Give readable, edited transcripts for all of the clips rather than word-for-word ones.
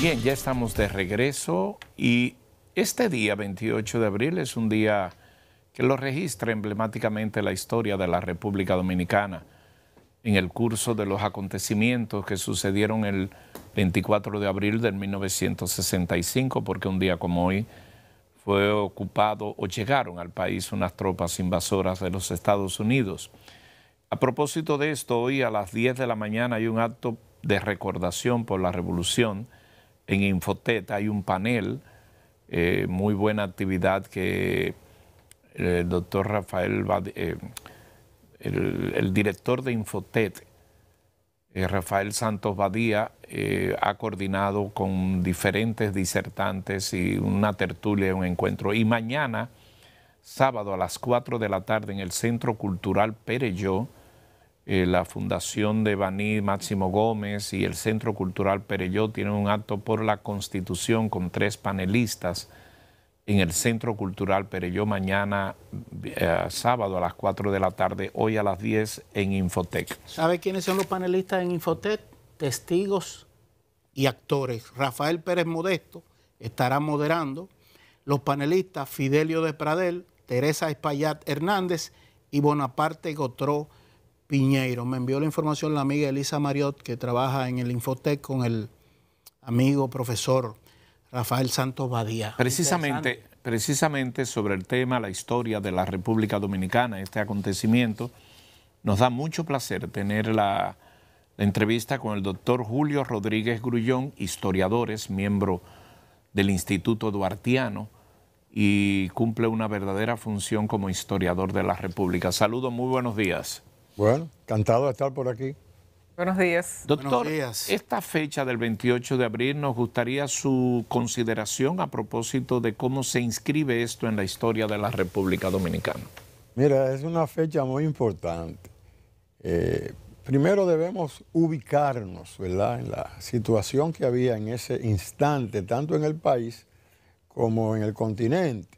Bien, ya estamos de regreso y este día, 28 de abril, es un día que lo registra emblemáticamente la historia de la República Dominicana. En el curso de los acontecimientos que sucedieron el 24 de abril de 1965, porque un día como hoy fue ocupado o llegaron al país unas tropas invasoras de los Estados Unidos. A propósito de esto, hoy a las 10 de la mañana hay un acto de recordación por la Revolución. En Infotet hay un panel, muy buena actividad que el doctor Rafael, el director de Infotet, Rafael Santos Badía, ha coordinado con diferentes disertantes y una tertulia, un encuentro. Y mañana, sábado a las 4 de la tarde en el Centro Cultural Perelló, la Fundación de Baní Máximo Gómez y el Centro Cultural Perelló tienen un acto por la Constitución con 3 panelistas en el Centro Cultural Perelló mañana, sábado a las 4 de la tarde, hoy a las 10 en Infotec. ¿Sabe quiénes son los panelistas en Infotec? Testigos y actores. Rafael Pérez Modesto estará moderando. Los panelistas Fidelio de Pradel, Teresa Espaillat Hernández y Bonaparte Gotró Piñeiro. Me envió la información la amiga Elisa Mariot, que trabaja en el Infotec con el amigo profesor Rafael Santos Badía. Precisamente sobre el tema, la historia de la República Dominicana, este acontecimiento, nos da mucho placer tener la entrevista con el doctor Julio Rodríguez Grullón, historiador, es miembro del Instituto Duartiano y cumple una verdadera función como historiador de la República. Saludos, muy buenos días. Bueno, encantado de estar por aquí. Buenos días. Doctor, Buenos días. Esta fecha del 28 de abril nos gustaría su consideración a propósito de cómo se inscribe esto en la historia de la República Dominicana. Mira, es una fecha muy importante. Primero debemos ubicarnos, ¿verdad?, en la situación que había en ese instante, tanto en el país como en el continente.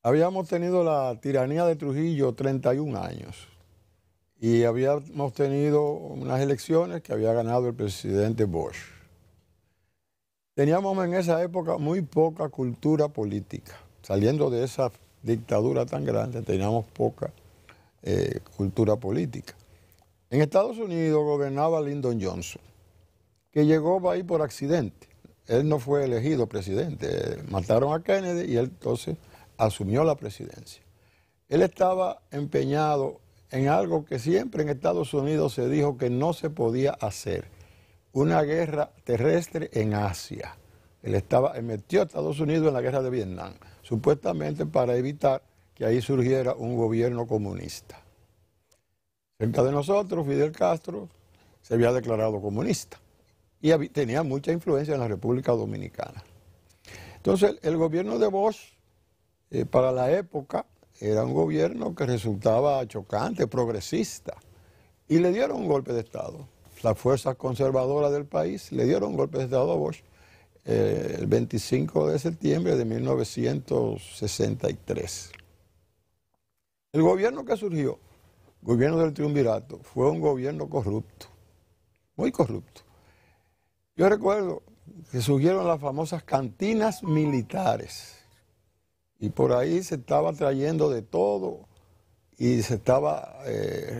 Habíamos tenido la tiranía de Trujillo 31 años y habíamos tenido unas elecciones que había ganado el presidente Bush. Teníamos en esa época muy poca cultura política. Saliendo de esa dictadura tan grande, teníamos poca cultura política. En Estados Unidos gobernaba Lyndon Johnson, que llegó ahí por accidente. Él no fue elegido presidente. Mataron a Kennedy y él entonces asumió la presidencia. Él estaba empeñado en algo que siempre en Estados Unidos se dijo que no se podía hacer, una guerra terrestre en Asia. Él metió a Estados Unidos en la guerra de Vietnam, supuestamente para evitar que ahí surgiera un gobierno comunista. Cerca de nosotros, Fidel Castro se había declarado comunista y tenía mucha influencia en la República Dominicana. Entonces, el gobierno de Bush, para la época, era un gobierno que resultaba chocante, progresista, y le dieron un golpe de Estado. Las fuerzas conservadoras del país le dieron un golpe de Estado a Bush el 25 de septiembre de 1963. El gobierno que surgió, el gobierno del triunvirato, fue un gobierno corrupto, muy corrupto. Yo recuerdo que surgieron las famosas cantinas militares, y por ahí se estaba trayendo de todo y se estaba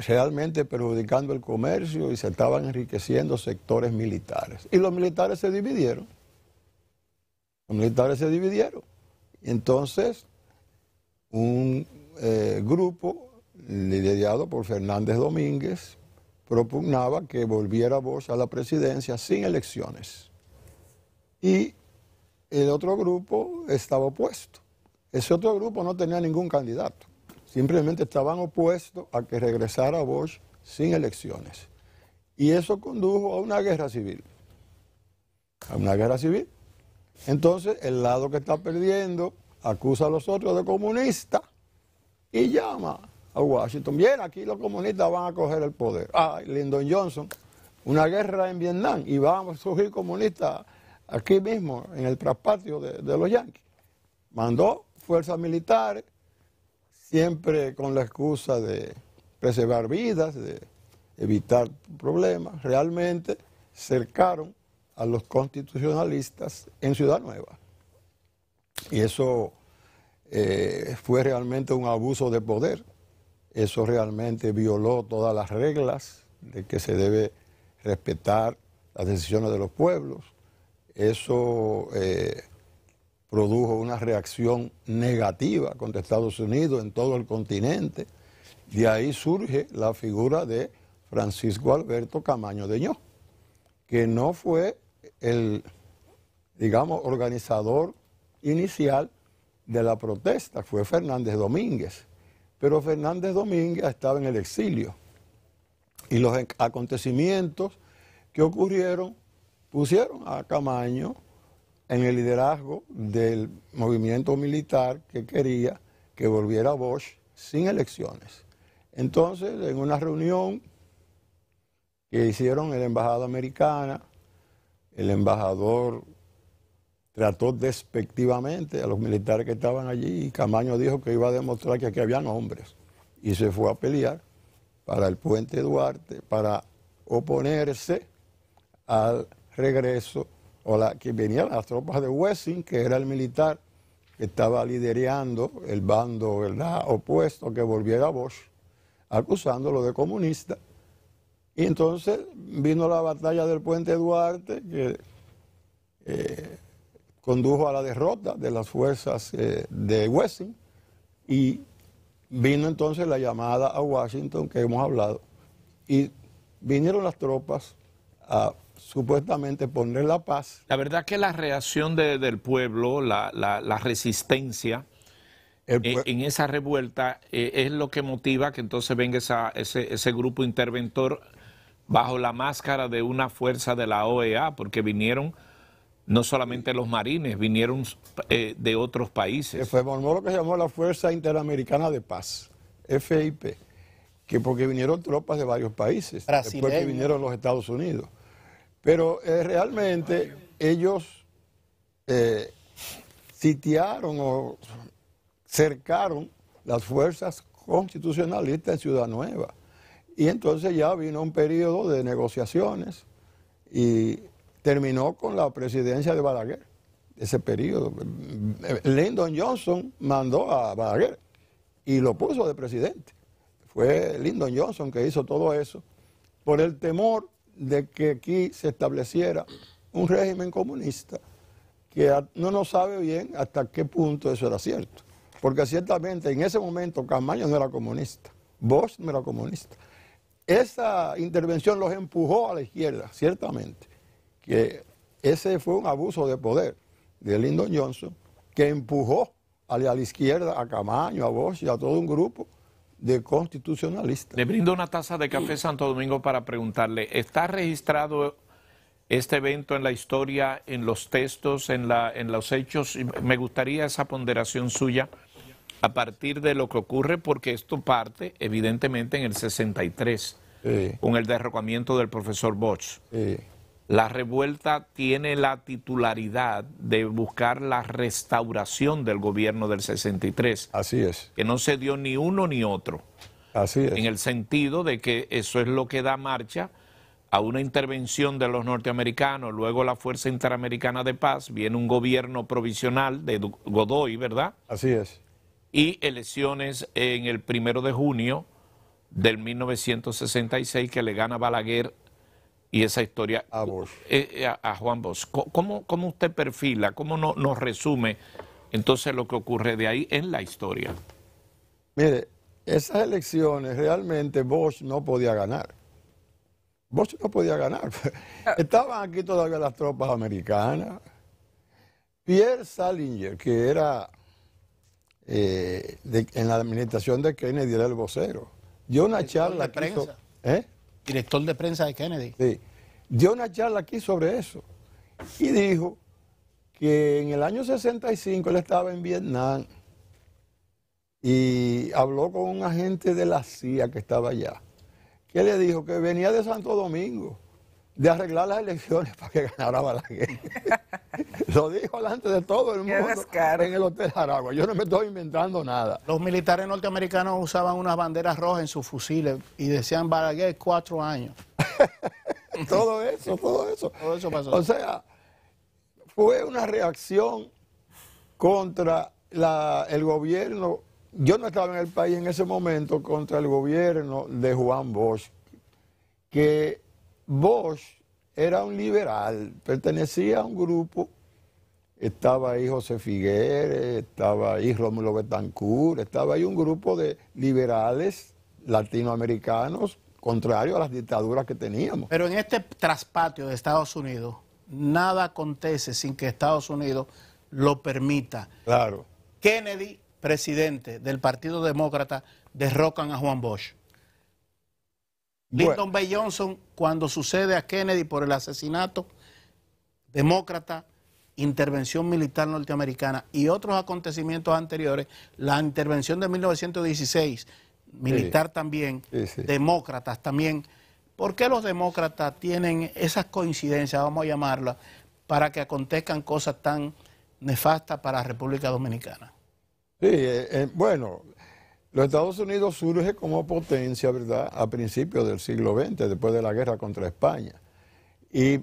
realmente perjudicando el comercio y se estaban enriqueciendo sectores militares. Y los militares se dividieron. Y entonces, un grupo liderado por Fernández Domínguez propugnaba que volviera Bush a la presidencia sin elecciones. Y el otro grupo estaba opuesto. Ese otro grupo no tenía ningún candidato, simplemente estaban opuestos a que regresara Bush sin elecciones. Y eso condujo a una guerra civil. Entonces, el lado que está perdiendo acusa a los otros de comunistas y llama a Washington. Bien, aquí los comunistas van a coger el poder. Lyndon Johnson, una guerra en Vietnam y van a surgir comunistas aquí mismo, en el traspatio de los yanquis. Mandó fuerzas militares, siempre con la excusa de preservar vidas, de evitar problemas. Realmente cercaron a los constitucionalistas en Ciudad Nueva. Y eso fue realmente un abuso de poder. Eso realmente violó todas las reglas de que se debe respetar las decisiones de los pueblos. Eso produjo una reacción negativa contra Estados Unidos en todo el continente. De ahí surge la figura de Francisco Alberto Camaño de Ño, que no fue el, digamos, organizador inicial de la protesta, fue Fernández Domínguez. Pero Fernández Domínguez estaba en el exilio y los acontecimientos que ocurrieron pusieron a Camaño en el liderazgo del movimiento militar que quería que volviera Bosch sin elecciones. Entonces, en una reunión que hicieron en la embajada americana, el embajador trató despectivamente a los militares que estaban allí y Camaño dijo que iba a demostrar que aquí habían hombres y se fue a pelear para el puente Duarte, para oponerse al regreso que venían las tropas de Wessing, que era el militar que estaba liderando el bando, ¿verdad?, opuesto, que volviera a Bosch, acusándolo de comunista. Y entonces vino la batalla del puente Duarte, que condujo a la derrota de las fuerzas de Wessing, y vino entonces la llamada a Washington que hemos hablado, y vinieron las tropas a supuestamente poner la paz. La verdad que la reacción del pueblo, la resistencia en esa revuelta es lo que motiva que entonces venga ese grupo interventor bajo la máscara de una fuerza de la OEA, porque vinieron no solamente los marines, vinieron de otros países. Se formó lo que se llamó la Fuerza Interamericana de Paz, FIP, que porque vinieron tropas de varios países, después que vinieron los Estados Unidos. Pero realmente ellos sitiaron o cercaron las fuerzas constitucionalistas en Ciudad Nueva. Y entonces ya vino un periodo de negociaciones y terminó con la presidencia de Balaguer, ese periodo. Lyndon Johnson mandó a Balaguer y lo puso de presidente. Fue Lyndon Johnson que hizo todo eso por el temor de que aquí se estableciera un régimen comunista, que no nos sabe bien hasta qué punto eso era cierto. Porque ciertamente en ese momento Camaño no era comunista, Bosch no era comunista. Esa intervención los empujó a la izquierda, ciertamente, que ese fue un abuso de poder de Lyndon Johnson, que empujó a la izquierda a Camaño, a Bosch y a todo un grupo de constitucionalistas. Le brindo una taza de café Santo Domingo para preguntarle, ¿está registrado este evento en la historia, en los textos, en los hechos? Me gustaría esa ponderación suya a partir de lo que ocurre, porque esto parte evidentemente en el 63, con el derrocamiento del profesor Bosch. La revuelta tiene la titularidad de buscar la restauración del gobierno del 63. Así es. Que no se dio ni uno ni otro. Así es. En el sentido de que eso es lo que da marcha a una intervención de los norteamericanos, luego la Fuerza Interamericana de Paz, viene un gobierno provisional de Godoy, ¿verdad? Así es. Y elecciones en el 1 de junio del 1966 que le gana Balaguer. Y esa historia a Bosch. A Juan Bosch. ¿Cómo usted perfila, cómo nos resume entonces lo que ocurre de ahí en la historia? Mire, esas elecciones realmente Bosch no podía ganar. Bosch no podía ganar. Estaban aquí todavía las tropas americanas. Pierre Salinger, que era en la administración de Kennedy, era el vocero, dio una charla de prensa. Director de prensa de Kennedy. Sí, dio una charla aquí sobre eso y dijo que en el año 65 él estaba en Vietnam y habló con un agente de la CIA que estaba allá, que le dijo que venía de Santo Domingo de arreglar las elecciones para que ganara Balaguer. Lo dijo delante de todo el mundo en el Hotel Aragua. Yo no me estoy inventando nada. Los militares norteamericanos usaban unas banderas rojas en sus fusiles y decían Balaguer 4 años. Todo eso. Todo eso pasó. O sea, fue una reacción contra el gobierno. Yo no estaba en el país en ese momento, contra el gobierno de Juan Bosch, que Bosch era un liberal, pertenecía a un grupo. Estaba ahí José Figueres, estaba ahí Rómulo Betancourt, estaba ahí un grupo de liberales latinoamericanos contrarios a las dictaduras que teníamos. Pero en este traspatio de Estados Unidos, nada acontece sin que Estados Unidos lo permita. Claro. Kennedy, presidente del Partido Demócrata, derrocan a Juan Bosch. Lyndon B. Johnson, cuando sucede a Kennedy por el asesinato, demócrata, intervención militar norteamericana y otros acontecimientos anteriores, la intervención de 1916, militar también, demócratas también. ¿Por qué los demócratas tienen esas coincidencias, vamos a llamarlas, para que acontezcan cosas tan nefastas para la República Dominicana? Sí, bueno, los Estados Unidos surge como potencia, ¿verdad?, a principios del siglo XX, después de la guerra contra España. Y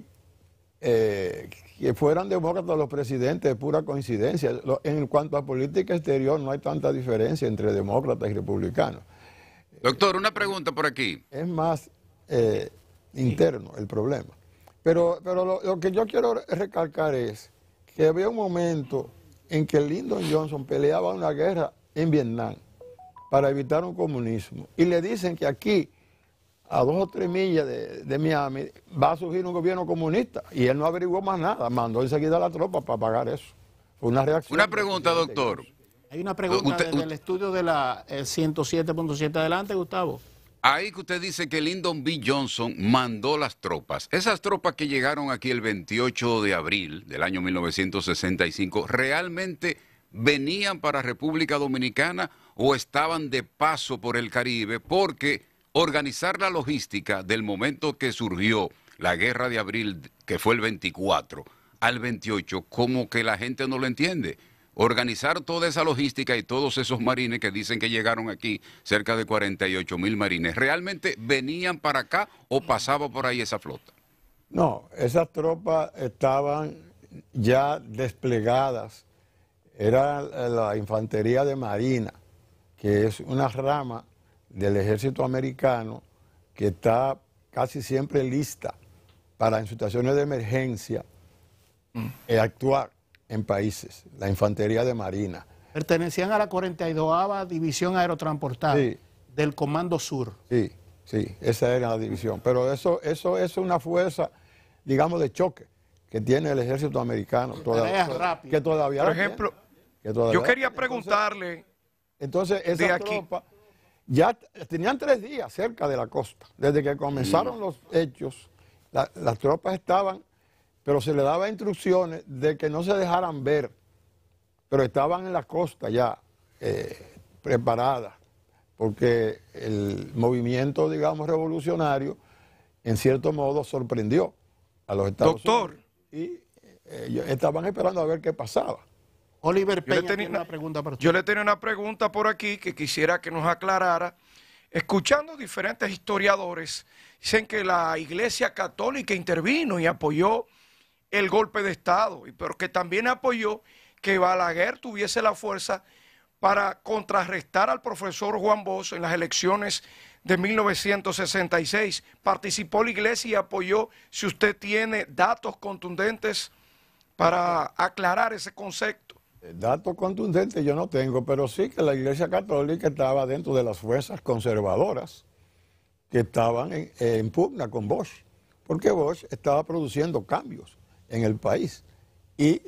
que fueran demócratas los presidentes es pura coincidencia. En cuanto a política exterior no hay tanta diferencia entre demócratas y republicanos. Doctor, una pregunta por aquí. Es más interno el problema. Pero lo que yo quiero recalcar es que había un momento en que Lyndon Johnson peleaba una guerra en Vietnam para evitar un comunismo. Y le dicen que aquí, a 2 o 3 millas de Miami, va a surgir un gobierno comunista. Y él no averiguó más nada, mandó enseguida a la tropa para pagar eso. Fue una reacción. Una pregunta, doctor. Hay una pregunta desde el estudio de la 107.7. Adelante, Gustavo. Ahí que usted dice que Lyndon B. Johnson mandó las tropas. Esas tropas que llegaron aquí el 28 de abril del año 1965, ¿realmente venían para República Dominicana o estaban de paso por el Caribe? Porque organizar la logística del momento que surgió la guerra de abril, que fue el 24, al 28, como que la gente no lo entiende. Organizar toda esa logística y todos esos marines que dicen que llegaron aquí, cerca de 48,000 marines, ¿realmente venían para acá o pasaba por ahí esa flota? No, esas tropas estaban ya desplegadas. Era la infantería de marina, que es una rama del ejército americano que está casi siempre lista para en situaciones de emergencia actuar en países, la infantería de marina. Pertenecían a la 42ª División Aerotransportada del Comando Sur. Sí, esa era la división. Pero eso es una fuerza, digamos, de choque que tiene el ejército americano. Que todavía por ejemplo, yo quería preguntarle... Entonces, esas tropas ya tenían 3 días cerca de la costa. Desde que comenzaron los hechos, las tropas estaban, pero se les daba instrucciones de que no se dejaran ver, pero estaban en la costa ya preparadas, porque el movimiento, digamos, revolucionario, en cierto modo, sorprendió a los Estados Unidos. Y ellos estaban esperando a ver qué pasaba. Oliver Peña tiene una pregunta para usted. Yo le tenía una pregunta por aquí que quisiera que nos aclarara. Escuchando diferentes historiadores, dicen que la Iglesia Católica intervino y apoyó el golpe de Estado, pero que también apoyó que Balaguer tuviese la fuerza para contrarrestar al profesor Juan Bosch en las elecciones de 1966. Participó la Iglesia y apoyó. Si usted tiene datos contundentes para aclarar ese concepto. Datos contundentes yo no tengo, pero sí que la Iglesia Católica estaba dentro de las fuerzas conservadoras que estaban en pugna con Bosch, porque Bosch estaba produciendo cambios en el país. Y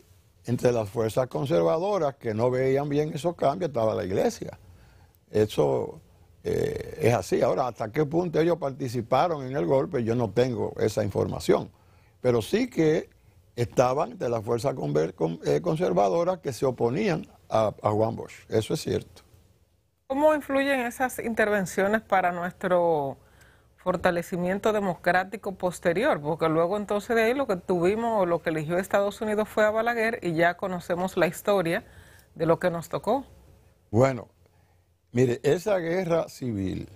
entre las fuerzas conservadoras que no veían bien esos cambios estaba la Iglesia. Eso es así. Ahora, ¿hasta qué punto ellos participaron en el golpe? Yo no tengo esa información. Pero sí que estaban de las fuerzas conservadoras que se oponían a Juan Bosch. Eso es cierto. ¿Cómo influyen esas intervenciones para nuestro fortalecimiento democrático posterior? Porque luego entonces de ahí lo que tuvimos o lo que eligió Estados Unidos fue a Balaguer y ya conocemos la historia de lo que nos tocó. Bueno, mire, esa guerra civil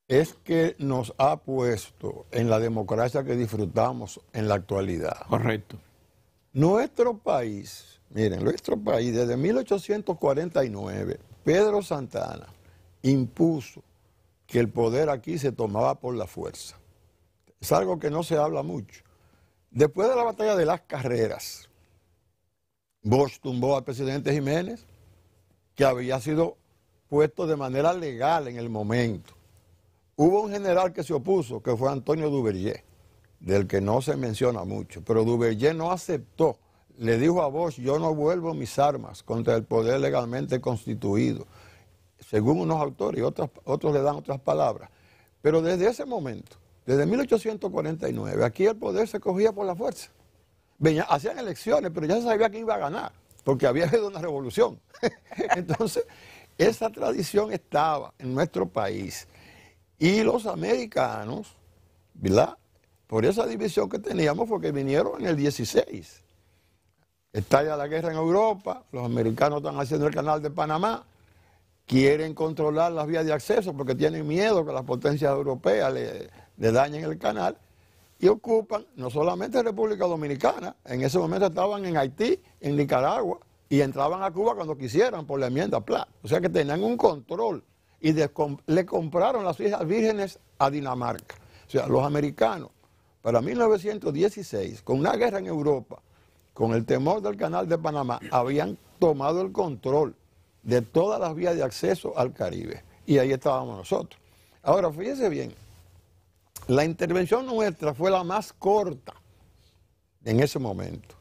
es que nos ha puesto en la democracia que disfrutamos en la actualidad. Correcto. Nuestro país, miren, nuestro país desde 1849, Pedro Santana impuso que el poder aquí se tomaba por la fuerza. Es algo que no se habla mucho. Después de la batalla de las Carreras, Bosch tumbó al presidente Jiménez, que había sido puesto de manera legal en el momento. Hubo un general que se opuso, que fue Antonio Duvergé, del que no se menciona mucho, pero Duvergé no aceptó. Le dijo a Bosch: yo no vuelvo mis armas contra el poder legalmente constituido, según unos autores, y otros le dan otras palabras. Pero desde ese momento, desde 1849, aquí el poder se cogía por la fuerza. Hacían elecciones, pero ya se sabía quién iba a ganar, porque había habido una revolución. Entonces, esa tradición estaba en nuestro país. Y los americanos, ¿verdad?, por esa división que teníamos, porque vinieron en el 16. Estalla la guerra en Europa, los americanos están haciendo el canal de Panamá, quieren controlar las vías de acceso porque tienen miedo que las potencias europeas le dañen el canal, y ocupan no solamente República Dominicana, en ese momento estaban en Haití, en Nicaragua, y entraban a Cuba cuando quisieran por la enmienda Platt. O sea que tenían un control, y le compraron las Islas Vírgenes a Dinamarca. O sea, los americanos, para 1916, con una guerra en Europa, con el temor del canal de Panamá, habían tomado el control de todas las vías de acceso al Caribe. Y ahí estábamos nosotros. Ahora, fíjense bien, la intervención nuestra fue la más corta en ese momento.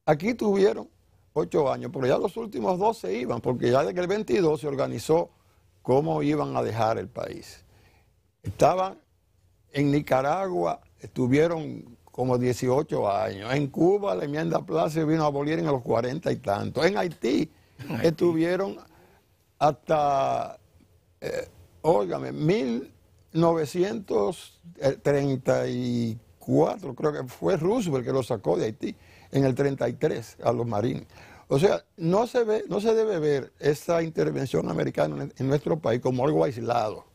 Aquí tuvieron 8 años, pero ya los últimos 2 se iban, porque ya desde que el 22 se organizó cómo iban a dejar el país. Estaban en Nicaragua, estuvieron como 18 años. En Cuba la enmienda Platt se vino a abolir en los 40 y tantos. En Haití estuvieron hasta, óigame, 1934, creo que fue Roosevelt que lo sacó de Haití, en el 33, a los marines. O sea, no se debe ver esa intervención americana en nuestro país como algo aislado.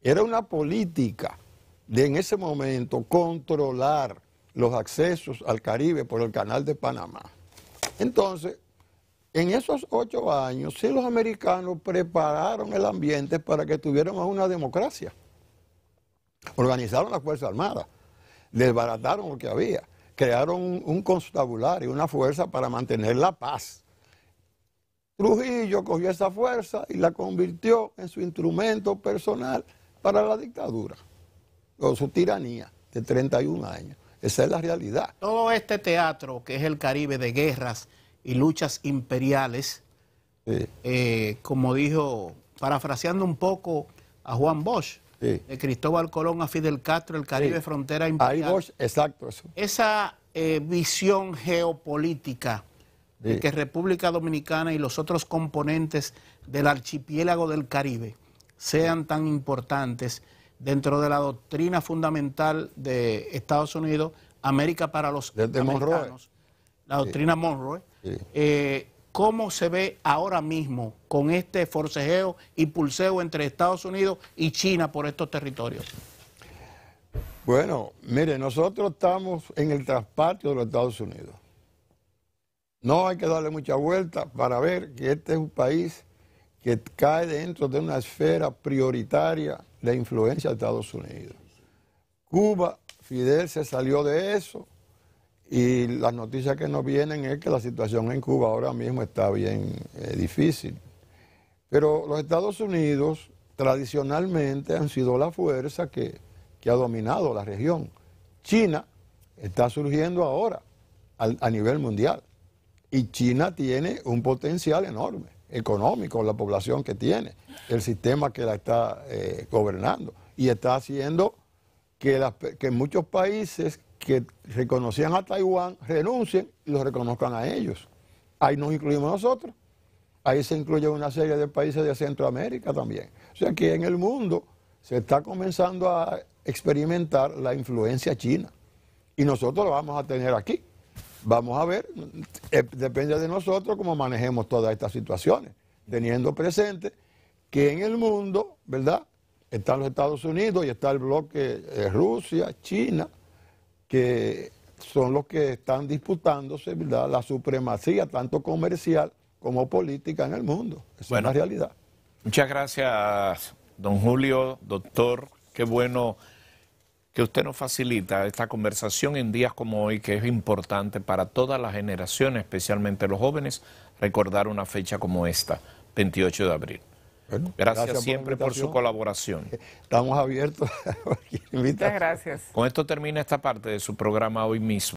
Era una política de en ese momento controlar los accesos al Caribe por el canal de Panamá. Entonces, en esos 8 años, sí, los americanos prepararon el ambiente para que tuviéramos una democracia. Organizaron la Fuerza Armada, desbarataron lo que había, crearon un constabulario, una fuerza para mantener la paz. Trujillo cogió esa fuerza y la convirtió en su instrumento personal para la dictadura, o su tiranía de 31 años. Esa es la realidad. Todo este teatro que es el Caribe de guerras y luchas imperiales, sí, como dijo, parafraseando un poco a Juan Bosch, sí, de Cristóbal Colón a Fidel Castro, el Caribe, sí, frontera imperial. Ahí Bosch, exacto. Eso. Esa visión geopolítica, sí, de que República Dominicana y los otros componentes del archipiélago del Caribe sean tan importantes dentro de la doctrina fundamental de Estados Unidos, América para los americanos, la doctrina, sí, Monroe, sí. ¿Cómo se ve ahora mismo con este forcejeo y pulseo entre Estados Unidos y China por estos territorios? Bueno, mire, nosotros estamos en el traspatio de los Estados Unidos. No hay que darle mucha vuelta para ver que este es un país que cae dentro de una esfera prioritaria de influencia de Estados Unidos. Cuba, Fidel se salió de eso, y las noticias que nos vienen es que la situación en Cuba ahora mismo está bien difícil. Pero los Estados Unidos tradicionalmente han sido la fuerza que ha dominado la región. China está surgiendo ahora a nivel mundial, y China tiene un potencial enorme económico, la población que tiene, el sistema que la está gobernando, y está haciendo que muchos países que reconocían a Taiwán renuncien y lo reconozcan a ellos. Ahí nos incluimos nosotros. Ahí se incluye una serie de países de Centroamérica también. O sea que en el mundo se está comenzando a experimentar la influencia china, y nosotros lo vamos a tener aquí. Vamos a ver, depende de nosotros cómo manejemos todas estas situaciones, teniendo presente que en el mundo, ¿verdad?, Están los Estados Unidos y está el bloque Rusia, China, que son los que están disputándose, ¿verdad?, la supremacía tanto comercial como política en el mundo. Es una realidad. Muchas gracias, don Julio, doctor. Qué bueno que usted nos facilita esta conversación en días como hoy, que es importante para todas las generaciones, especialmente los jóvenes, recordar una fecha como esta, 28 de abril. Bueno, gracias siempre por su colaboración. Estamos abiertos. Muchas gracias. Con esto termina esta parte de su programa Hoy Mismo.